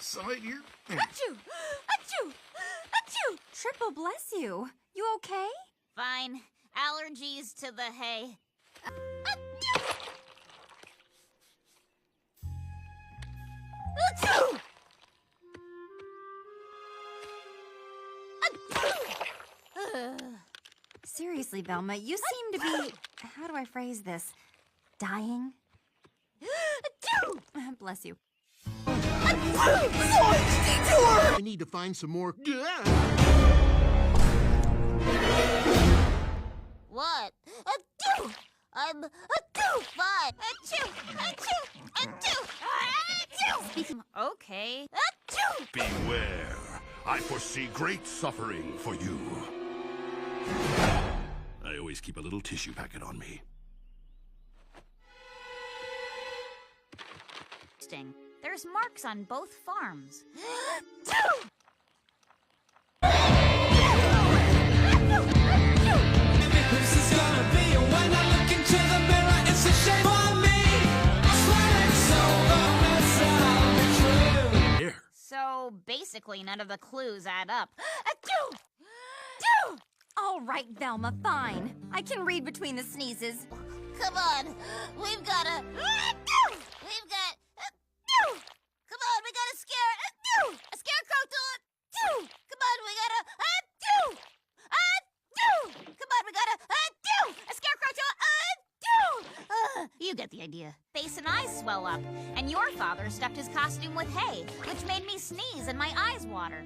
side here. Achoo! Achoo! Achoo! Triple bless you. You okay? Fine. Allergies to the hay. Achoo! Seriously, Velma, you seem to be... How do I phrase this? Dying? Bless you. I need to find some more. What? Achoo! I'm fine. Achoo! Achoo! Achoo! Achoo! Okay. Achoo! Beware. I foresee great suffering for you. I always keep a little tissue packet on me. Interesting. There's marks on both farms. This is gonna be when I look into the mirror, it's a shame on me. I swear it's over, it's all true. Here. So basically, none of the clues add up. Achoo! Achoo! All right, Velma, fine. I can read between the sneezes. Come on, we've got a. We've got. Come on, we got a scare. A scarecrow to it. Come on, we got a. Come on, we got a scarecrow to it. You get the idea. Face and eyes swell up, and your father stuffed his costume with hay, which made me sneeze and my eyes water.